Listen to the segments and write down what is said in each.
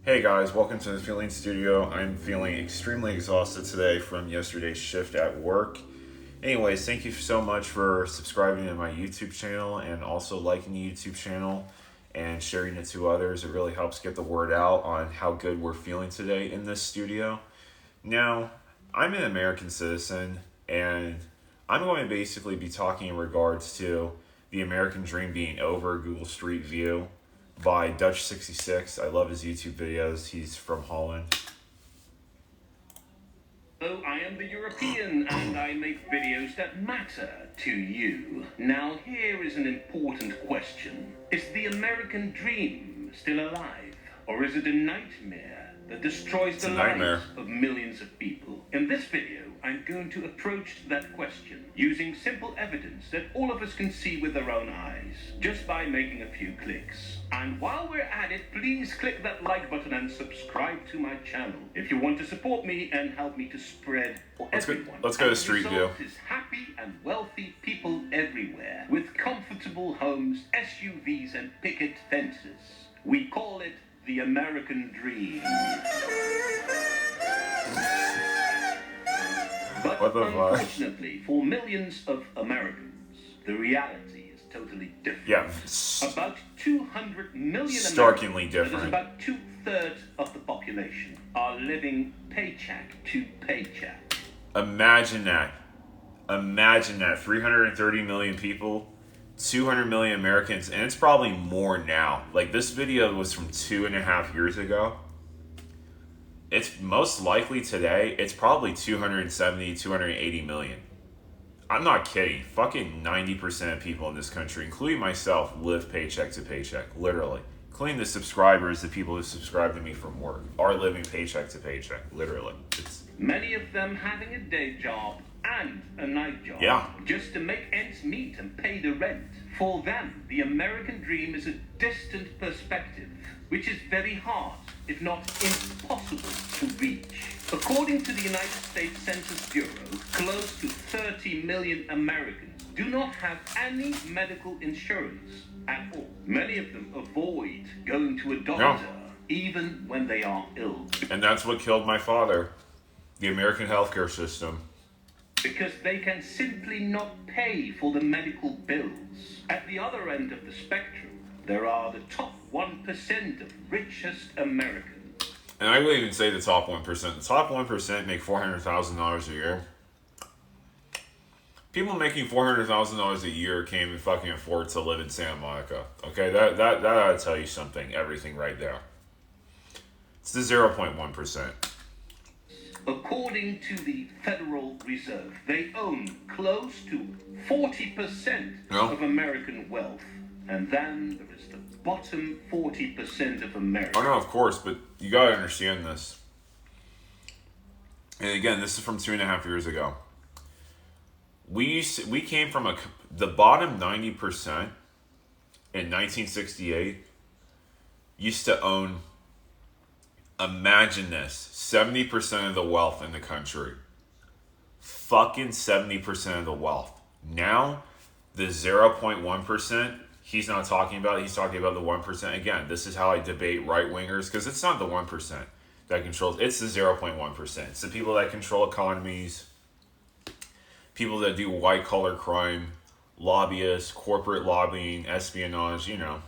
Hey guys, welcome to the Feeling Studio. I'm feeling extremely exhausted today from yesterday's shift at work. Anyways, thank you so much for subscribing to my YouTube channel and also liking the YouTube channel and sharing it to others. It really helps get the word out on how good we're feeling today in this studio. Now, I'm an American citizen and I'm going to basically be talking in regards to the American dream being over, Google Street View by Dutch66. I love his YouTube videos. He's from Holland. So I am the European and I make videos that matter to you. Now here is an important question. Is the American dream still alive? Or is it a nightmare that destroys the lives of millions of people? In this video, I'm going to approach that question using simple evidence that all of us can see with our own eyes, just by making a few clicks. And while we're at it, please click that like button and subscribe to my channel if you want to support me and help me to spread for everyone. Let's go to Street View. Is happy and wealthy people everywhere with comfortable homes, SUVs, and picket fences. We call it the American dream. But unfortunately, for millions of Americans, the reality is totally different. Yeah. About 200 million Starkingly Americans, different. that is about 2/3 of the population, are living paycheck to paycheck. Imagine that. Imagine that. 330 million people, 200 million Americans, and it's probably more now. Like, this video was from 2.5 years ago. It's most likely today, it's probably 270, 280 million. I'm not kidding. Fucking 90% of people in this country, including myself, live paycheck to paycheck. Literally. Including the subscribers, the people who subscribe to me from work, are living paycheck to paycheck. Literally. Many of them having a day job and a night job. Yeah. Just to make ends meet and pay the rent. For them, the American dream is a distant perspective, which is very hard, if not impossible, to reach. According to the United States Census Bureau, close to 30 million Americans do not have any medical insurance at all. Many of them avoid going to a doctor, even when they are ill. And that's what killed my father. The American healthcare system. Because they can simply not pay for the medical bills. At the other end of the spectrum, there are the top 1% of richest Americans. And I would even say the top 1%. The top 1% make $400,000 a year. People making $400,000 a year can't even fucking afford to live in Santa Monica. Okay, that ought to tell you something. Everything right there. It's the 0.1%. According to the Federal Reserve, they own close to 40% of American wealth. And then there is the bottom 40% of America. Oh, no, of course, but you gotta understand this. And again, this is from 2.5 years ago. We came from the bottom 90% in 1968 used to own, imagine this, 70% of the wealth in the country. Fucking 70% of the wealth. Now, the 0.1%, he's not talking about it. He's talking about the 1%. Again, this is how I debate right-wingers, because it's not the 1% that controls. It's the 0.1%. It's the people that control economies, people that do white-collar crime, lobbyists, corporate lobbying, espionage, you know.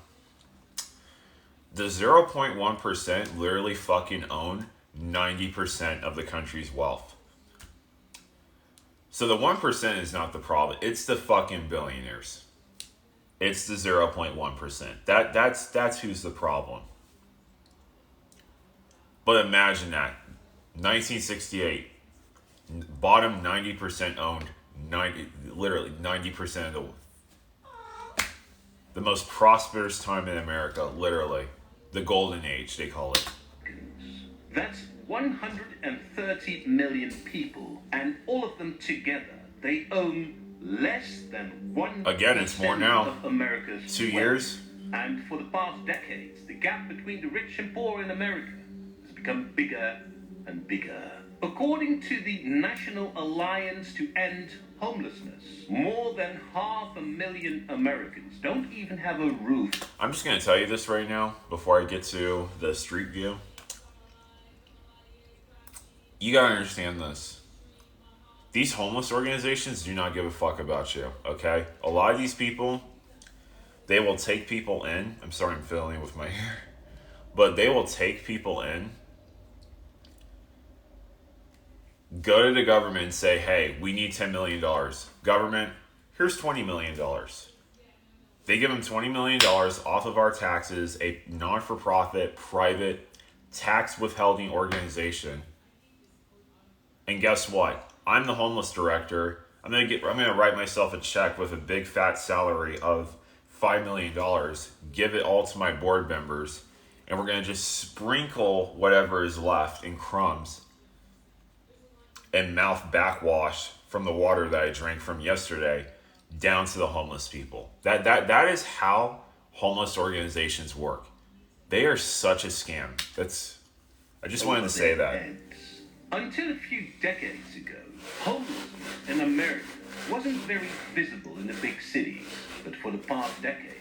The 0.1% literally fucking own 90% of the country's wealth. So the 1% is not the problem. It's the fucking billionaires. It's the 0.1%. That's who's the problem. But imagine that. 1968. Bottom 90% owned literally 90% of the most prosperous time in America, literally. The golden age, they call it. That's 130 million people, and all of them together, they own less than 1% Again, it's more now. Of America's 2 wealth. years. And for the past decades, the gap between the rich and poor in America has become bigger and bigger. According to the National Alliance to End Homelessness, more than 500,000 Americans don't even have a roof. I'm just going to tell you this right now before I get to the street view. You gotta understand this. These homeless organizations do not give a fuck about you, okay? A lot of these people, they will take people in. I'm sorry, I'm fiddling with my hair. But they will take people in, go to the government and say, hey, we need $10 million. Government, here's $20 million. They give them $20 million off of our taxes, a non for profit, private, tax withholding organization. And guess what? I'm the homeless director. I'm gonna write myself a check with a big fat salary of $5 million, give it all to my board members, and we're gonna just sprinkle whatever is left in crumbs and mouth backwash from the water that I drank from yesterday down to the homeless people. That is how homeless organizations work. They are such a scam. I just wanted to say that. Until a few decades ago, homelessness in America wasn't very visible in the big cities, but for the past decades,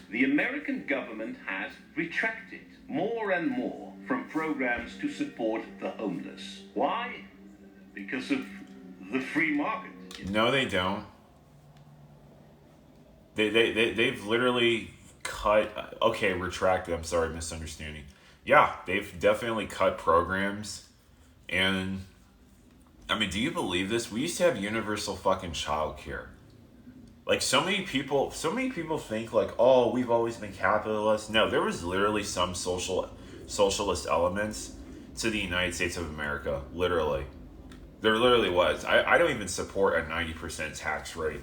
the American government has retracted more and more from programs to support the homeless. Why? Because of the free market. No, they don't. They've literally cut. Okay, retracted. I'm sorry, misunderstanding. Yeah, they've definitely cut programs. And I mean, do you believe this? We used to have universal fucking childcare. Like so many people think like, oh, we've always been capitalist. No, there was literally some socialist elements to the United States of America. Literally, there literally was. I don't even support a 90% tax rate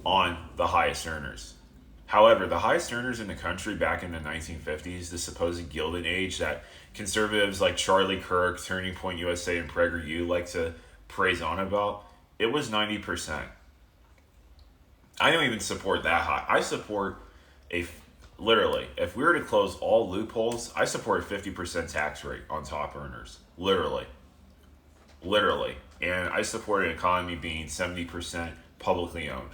on the highest earners. However, the highest earners in the country back in the 1950s, the supposed Gilded Age that conservatives like Charlie Kirk, Turning Point USA, and PragerU like to praise on about, it was 90%. I don't even support that high. I support literally, if we were to close all loopholes, I support a 50% tax rate on top earners. Literally. And I support an economy being 70% publicly owned.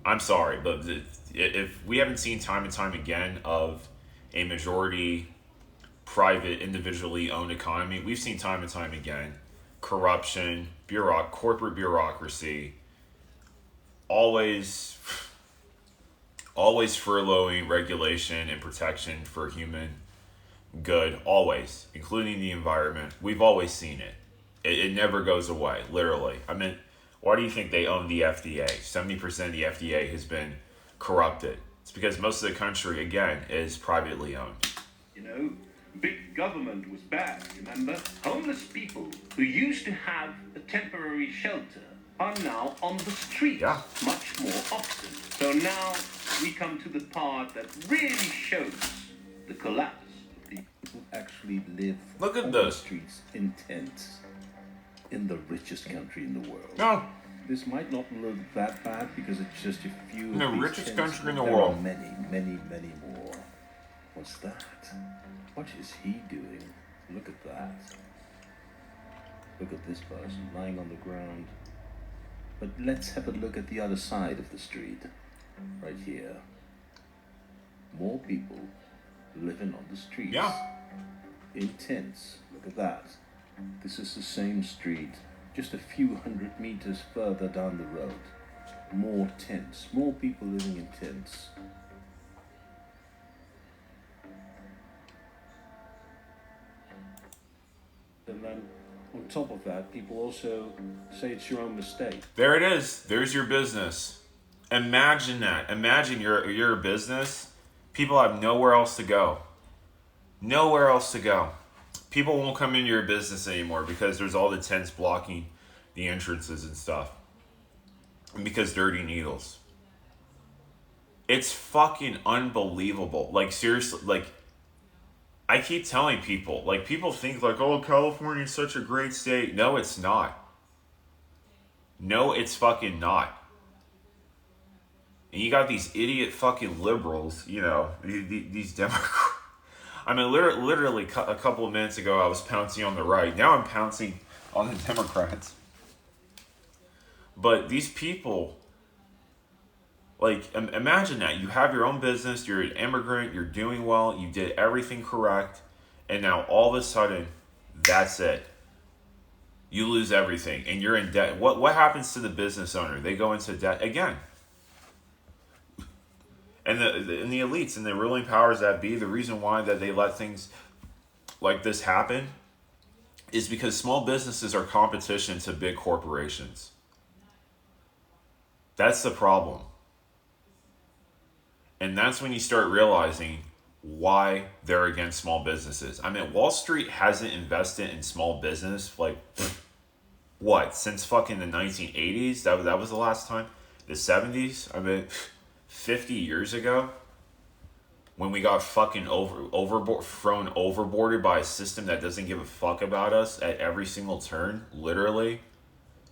I'm sorry, but if we haven't seen time and time again of a majority private, individually owned economy, we've seen time and time again corruption, corporate bureaucracy, always furloughing regulation and protection for human good, always, including the environment. We've always seen it. It never goes away, literally. I mean, why do you think they own the FDA? 70% of the FDA has been corrupted. It's because most of the country, again, is privately owned. You know, big government was bad, remember? Homeless people who used to have a temporary shelter are now on the streets much more often. So now we come to the part that really shows the collapse. People actually live Look at on this. the streets in tents in the richest country in the world. No. This might not look that bad because it's just a few The of these richest tents, country in but the there world. are many, many, many more. What's that? What is he doing? Look at that. Look at this person lying on the ground. But let's have a look at the other side of the street. Right here. More people living on the streets. Yeah. In tents. Look at that. This is the same street, just a few hundred meters further down the road. More tents, more people living in tents. And then on top of that, people also say it's your own mistake. There it is. There's your business. Imagine that. Imagine you're a business. People have nowhere else to go. Nowhere else to go. People won't come into your business anymore because there's all the tents blocking the entrances and stuff. And because dirty needles. It's fucking unbelievable. Like, seriously, like, I keep telling people, like, people think, like, oh, California is such a great state. No, it's not. No, it's fucking not. And you got these idiot fucking liberals, you know, these Democrats. I mean, literally a couple of minutes ago, I was pouncing on the right. Now I'm pouncing on the Democrats. But these people, like, imagine that. You have your own business, you're an immigrant, you're doing well, you did everything correct, and now all of a sudden, that's it. You lose everything, and you're in debt. What happens to the business owner? They go into debt again. And the elites and the ruling powers that be, the reason why that they let things like this happen is because small businesses are competition to big corporations. That's the problem. And that's when you start realizing why they're against small businesses. I mean, Wall Street hasn't invested in small business like what, since fucking the 1980s? That was the last time. The 70s? I mean, 50 years ago, when we got fucking thrown overboarded by a system that doesn't give a fuck about us at every single turn, literally,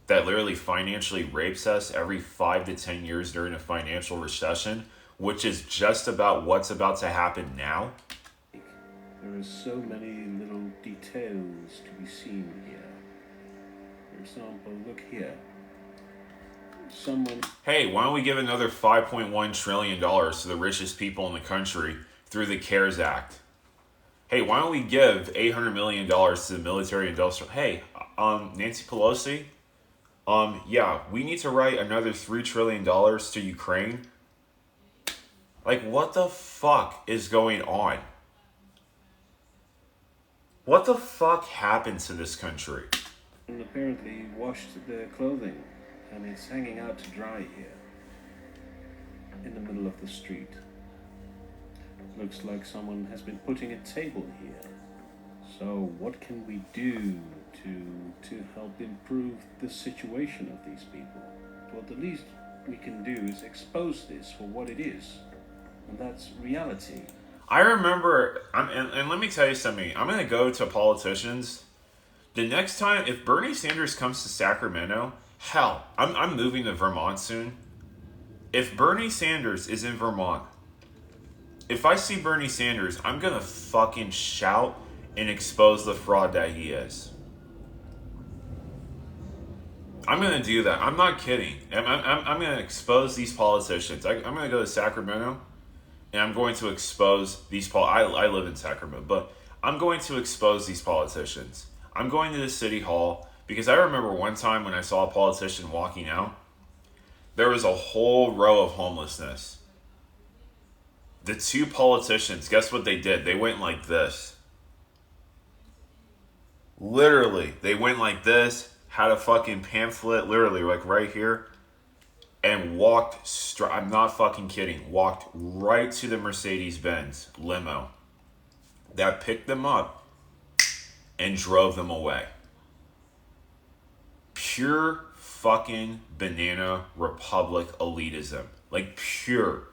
that literally financially rapes us every 5 to 10 years during a financial recession, which is just about what's about to happen now. There are so many little details to be seen here. For example, look here. Hey, why don't we give another $5.1 trillion to the richest people in the country through the CARES Act? Hey, why don't we give $800 million to the military industrial? Hey, Nancy Pelosi, yeah, we need to write another $3 trillion to Ukraine. Like, what the fuck is going on? What the fuck happened to this country? And apparently washed their clothing, and it's hanging out to dry here, in the middle of the street. Looks like someone has been putting a table here. So what can we do to help improve the situation of these people? Well, the least we can do is expose this for what it is, and that's reality. I remember, and let me tell you something. I'm going to go to politicians. The next time, if Bernie Sanders comes to Sacramento, hell, I'm moving to Vermont soon. If Bernie Sanders is in Vermont, if I see Bernie Sanders, I'm going to fucking shout and expose the fraud that he is. I'm going to do that. I'm not kidding. I'm going to expose these politicians. I'm going to go to Sacramento, and I'm going to expose these I live in Sacramento, but I'm going to expose these politicians. I'm going to the city hall because I remember one time when I saw a politician walking out, there was a whole row of homelessness. The two politicians, guess what they did? They went like this. Literally, they went like this, had a fucking pamphlet, literally, like right here, and walked, I'm not fucking kidding, walked right to the Mercedes-Benz limo that picked them up and drove them away. Pure fucking banana republic elitism. Like, pure.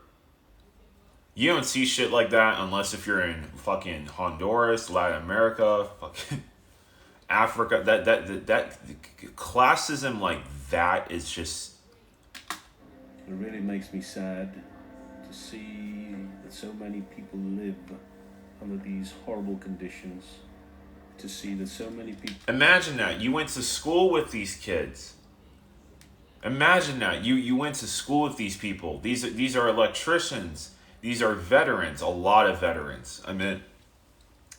You don't see shit like that unless if you're in fucking Honduras, Latin America, fucking Africa. That classism like that is just... It really makes me sad to see that so many people live under these horrible conditions. To see that so many people... Imagine that. You went to school with these kids. Imagine that. You went to school with these people. These are electricians. These are veterans. A lot of veterans. I mean,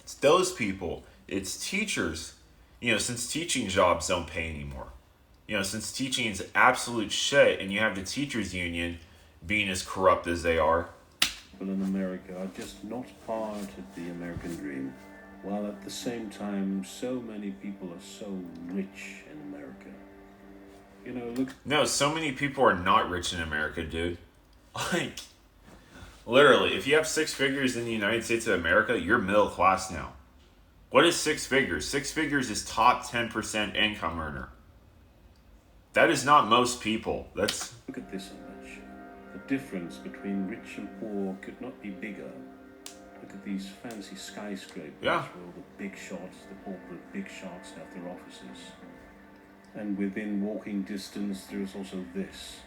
it's those people. It's teachers. You know, since teaching jobs don't pay anymore. You know, since teaching is absolute shit and you have the teachers union being as corrupt as they are. People in America are just not part of the American dream. While at the same time, so many people are so rich in America. You know, look... No, so many people are not rich in America, dude. Like, literally, if you have 6 figures in the United States of America, you're middle class now. What is 6 figures? 6 figures is top 10% income earner. That is not most people. That's... Look at this image. The difference between rich and poor could not be bigger. Look at these fancy skyscrapers where all the big shots, the corporate big shots have their offices. And within walking distance, there's also this.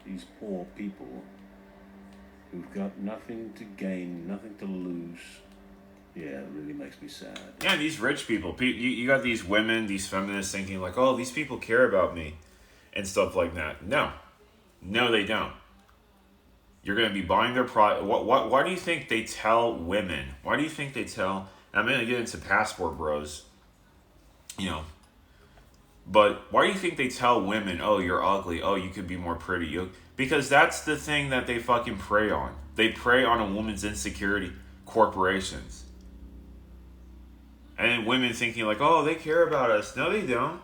These poor people who've got nothing to gain, nothing to lose. Yeah, it really makes me sad. Yeah, these rich people. You got these women, these feminists thinking like, oh, these people care about me and stuff like that. No. No, they don't. You're going to be buying their product. Why do you think they tell women? Why do you think they tell... I'm going to get into passport bros. You know, But why do you think they tell women, oh, you're ugly, oh, you could be more pretty? Because that's the thing that they fucking prey on. They prey on a woman's insecurity, corporations. And women thinking like, oh, they care about us. No, they don't.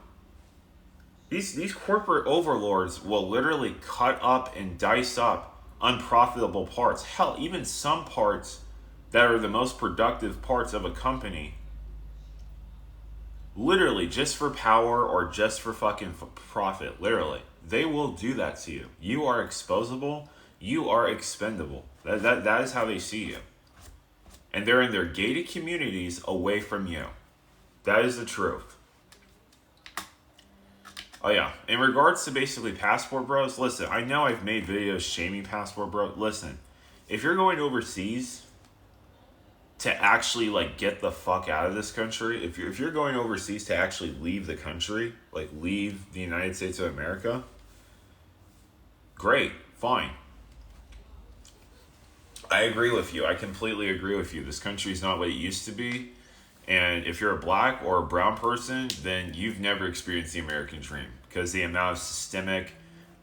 These corporate overlords will literally cut up and dice up unprofitable parts. Hell, even some parts that are the most productive parts of a company, literally just for power or just for fucking profit. Literally, they will do that to you. You are exposable. You are expendable. That is how they see you. And they're in their gated communities away from you. That is the truth. Oh yeah, in regards to basically Passport Bros, listen, I know I've made videos shaming Passport Bros. Listen, if you're going overseas to actually like get the fuck out of this country, if you're going overseas to actually leave the country, like leave the United States of America, great, fine. I agree with you. I completely agree with you. This country is not what it used to be. And if you're a black or a brown person, then you've never experienced the American dream, because the amount of systemic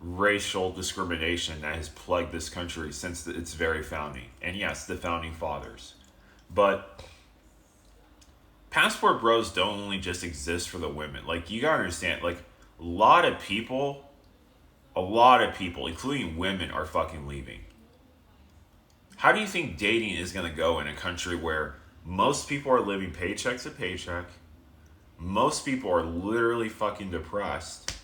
racial discrimination that has plagued this country since its very founding. And yes, the founding fathers. But Passport Bros don't only just exist for the women. Like, you gotta understand, like, a lot of people, including women, are fucking leaving. How do you think dating is gonna go in a country where most people are living paycheck to paycheck? Most people are literally fucking depressed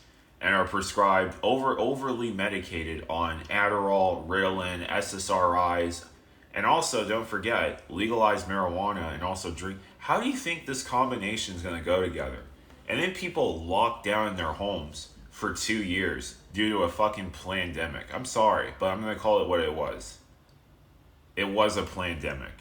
and are prescribed overly medicated on Adderall, Ritalin, SSRIs, and also, don't forget, legalize marijuana and also drink. How do you think this combination is going to go together? And then people locked down in their homes for 2 years due to a fucking pandemic. I'm sorry, but I'm going to call it what it was. It was a pandemic.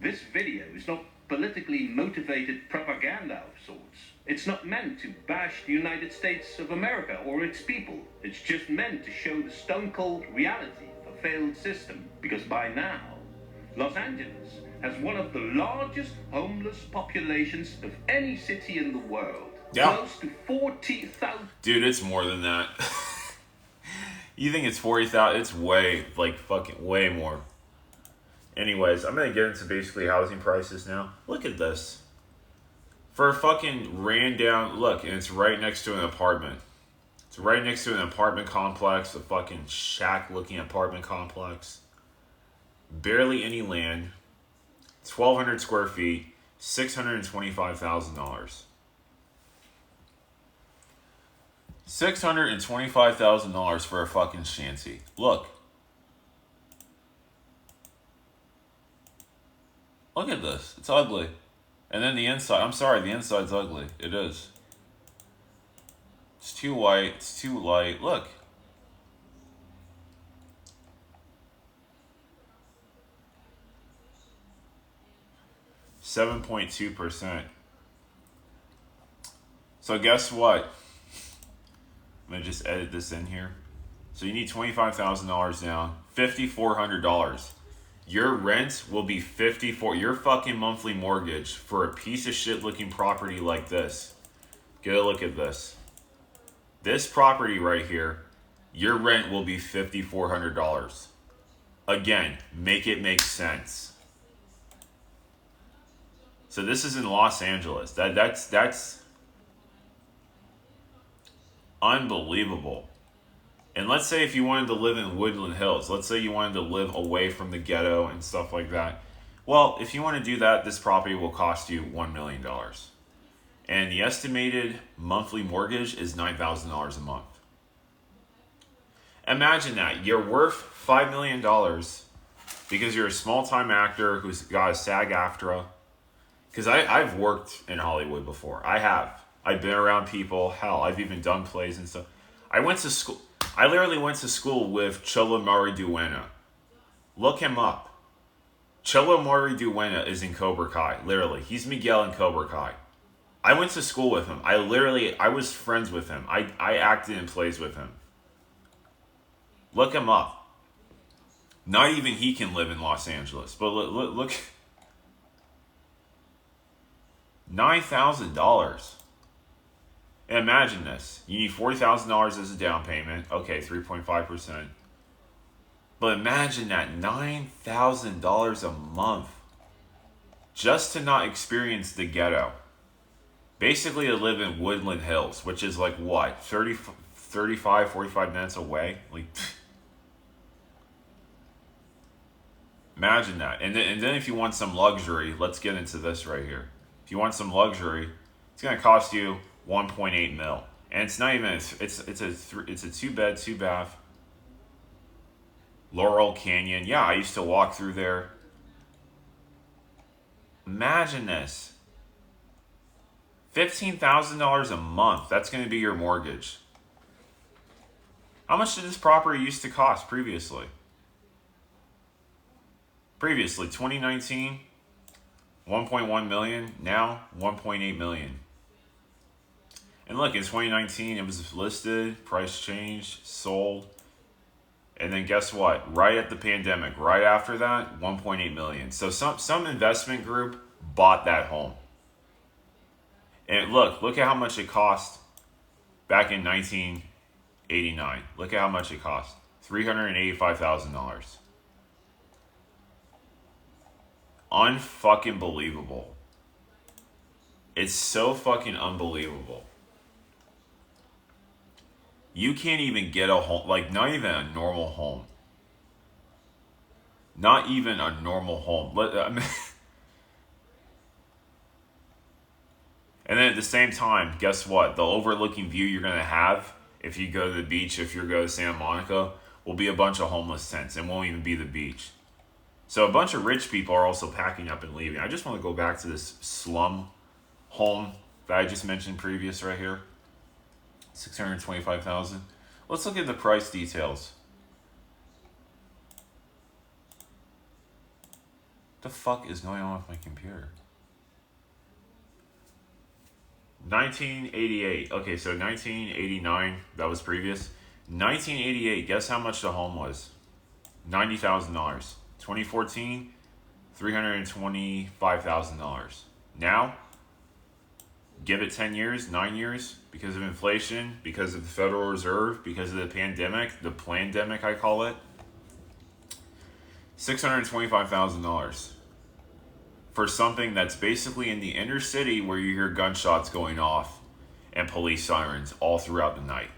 This video is not politically motivated propaganda of sorts. It's not meant to bash the United States of America or its people. It's just meant to show the stone-cold reality of a failed system. Because by now, Los Angeles has one of the largest homeless populations of any city in the world. Yeah. Close to 40,000. Dude, it's more than that. You think it's 40,000? It's way, like, fucking way more. Anyways, I'm going to get into basically housing prices now. Look at this. For a fucking ran down, look, and it's right next to an apartment. It's right next to an apartment complex, a fucking shack-looking apartment complex. Barely any land. 1,200 square feet. $625,000. $625,000 for a fucking shanty. Look. Look at this. It's ugly. And then the inside. I'm sorry, the inside's ugly. It is. It's too white. It's too light. Look. %7.2%. So guess what? I'm going to just edit this in here. So you need $25,000 down. $5,400. Your rent will be your fucking monthly mortgage for a piece of shit looking property like this. Get a look at this. This property right here, your rent will be $5,400. Again, make it make sense. So this is in Los Angeles. That's unbelievable. And let's say if you wanted to live in Woodland Hills, let's say you wanted to live away from the ghetto and stuff like that. Well, if you want to do that, this property will cost you $1 million. And the estimated monthly mortgage is $9,000 a month. Imagine that. You're worth $5 million because you're a small-time actor who's got a SAG-AFTRA. Because I've worked in Hollywood before. I have. I've been around people. Hell, I've even done plays and stuff. I literally went to school with Cholo Mariduena. Look him up. Cholo Mariduena is in Cobra Kai. Literally. He's Miguel in Cobra Kai. I went to school with him. I was friends with him. I acted in plays with him. Look him up. Not even he can live in Los Angeles. But look. $9,000. And imagine this. You need $40,000 as a down payment. Okay, 3.5%. But imagine that $9,000 a month just to not experience the ghetto. Basically to live in Woodland Hills, which is like what? 35, 45 minutes away? Like, imagine that. And then if you want some luxury, let's get into this right here. If you want some luxury, it's going to cost you 1.8 mil. And it's not even, it's a 2-bed, 2-bath. Laurel Canyon. Yeah, I used to walk through there. Imagine this. $15,000 a month. That's going to be your mortgage. How much did this property used to cost previously? Previously, 2019, 1.1 million. Now, 1.8 million. And look, in 2019, it was listed, price changed, sold. And then guess what? Right at the pandemic, right after that, 1.8 million. So some investment group bought that home. And look at how much it cost back in 1989. Look at how much it cost. $385,000. Unfucking believable. It's so fucking unbelievable. You can't even get a home, like not even a normal home. Not even a normal home. And then at the same time, guess what? The overlooking view you're going to have if you go to the beach, if you go to Santa Monica, will be a bunch of homeless tents. It won't even be the beach. So a bunch of rich people are also packing up and leaving. I just want to go back to this slum home that I just mentioned previous right here. $625,000. Let's look at the price details. What the fuck is going on with my computer? 1988. Okay, so 1989, that was previous. 1988, guess how much the home was? $90,000. 2014, $325,000. Now, give it 10 years, 9 years, because of inflation, because of the Federal Reserve, because of the pandemic, the plandemic I call it, $625,000 for something that's basically in the inner city where you hear gunshots going off and police sirens all throughout the night.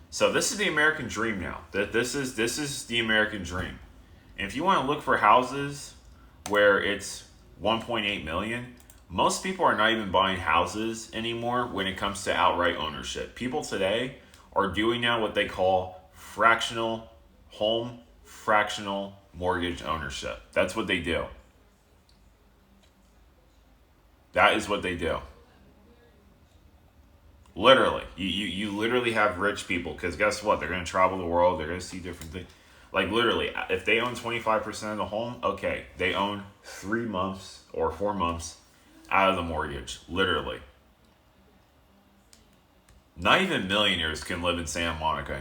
So this is the American dream now. This is the American dream. And if you want to look for houses where it's 1.8 million, most people are not even buying houses anymore when it comes to outright ownership. People today are doing now what they call fractional mortgage ownership. That's what they do. That is what they do. Literally. You literally have rich people, because guess what? They're going to travel the world. They're going to see different things. Like literally, if they own 25% of the home, okay, they own 3 months or 4 months out of the mortgage. Literally. Not even millionaires can live in Santa Monica